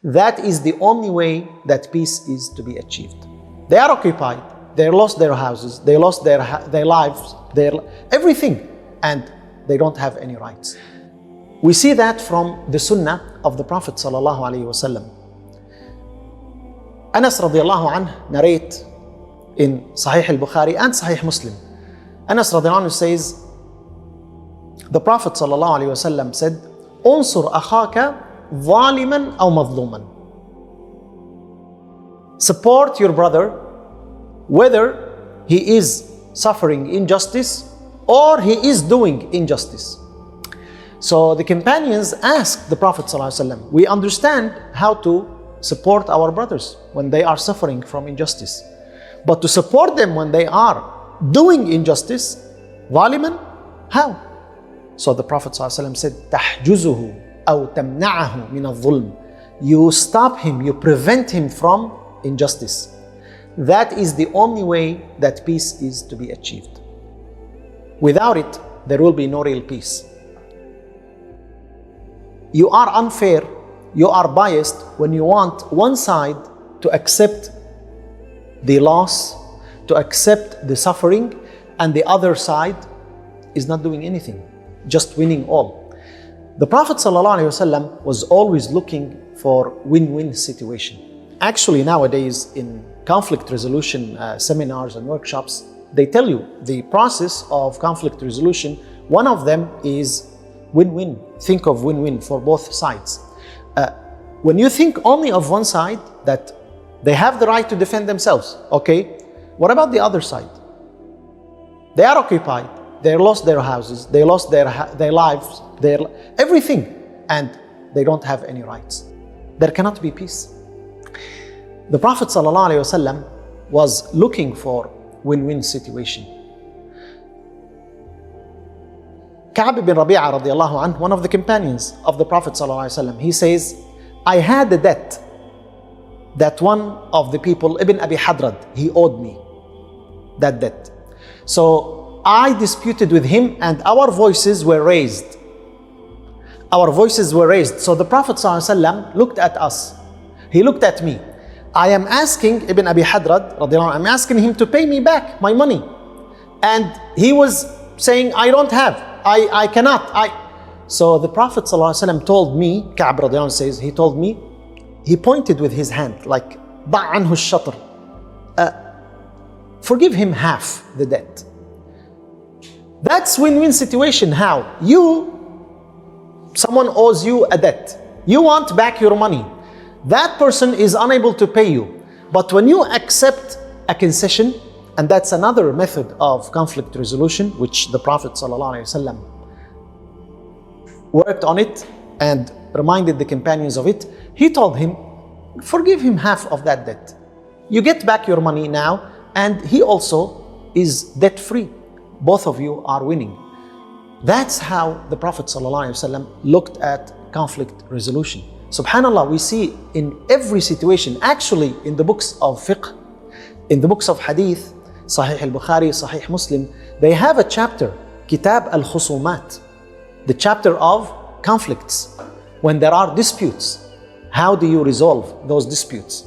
That is the only way that peace is to be achieved. They are occupied, they lost their houses, they lost their lives, their everything, and they don't have any rights. We see that from the Sunnah of the Prophet sallallahu alaihi wasallam. Anas radiallahu anhu narrate in Sahih al-Bukhari and Sahih Muslim. Anas radiallahu anhu says, the Prophet sallallahu alaihi wasallam said, "Unsur akhaka ظالما أو مظلوما." Support your brother whether he is suffering injustice or he is doing injustice. So the companions asked the Prophet ﷺ, we understand how to support our brothers when they are suffering from injustice, but to support them when they are doing injustice, ظالما, how? So the Prophet ﷺ said, تحجزه أو تمنعه من الظلم. You stop him, you prevent him from injustice. That is the only way that peace is to be achieved. Without it, there will be no real peace. You are unfair, you are biased when you want one side to accept the loss, to accept the suffering, and the other side is not doing anything, just winning all. The Prophet ﷺ was always looking for win-win situation. Actually, nowadays in conflict resolution seminars and workshops, they tell you the process of conflict resolution, one of them is win-win. Think of win-win for both sides. When you think only of one side, that they have the right to defend themselves, okay, what about the other side? They are occupied, they lost their houses, they lost their lives, their everything, and they don't have any rights. There cannot be peace. The Prophet ﷺ was looking for win-win situation. Ka'b ibn Rabi'ah radiallahu anhu, one of the companions of the Prophet ﷺ, he says, I had a debt that one of the people, Ibn Abi Hadrad, he owed me that debt. So I disputed with him and our voices were raised. Our voices were raised. So the Prophet ﷺ looked at us. He looked at me. I am asking Ibn Abi Hadrad, I'm asking him to pay me back my money. And he was saying, I don't have, I cannot. So the Prophet ﷺ told me, Ka'b radiallahu says, he told me, he pointed with his hand, like, ضع عنه الشطر. Forgive him half the debt. That's win-win situation. How? Someone owes you a debt. You want back your money. That person is unable to pay you. But when you accept a concession, and that's another method of conflict resolution, which the Prophet ﷺ worked on it and reminded the companions of it, he told him, forgive him half of that debt. You get back your money now, and he also is debt-free. Both of you are winning. That's how the Prophet ﷺ looked at conflict resolution. Subhanallah, we see in every situation, actually in the books of fiqh, in the books of hadith, Sahih al-Bukhari, Sahih Muslim, they have a chapter, Kitab al-Khusumat, the chapter of conflicts. When there are disputes, how do you resolve those disputes?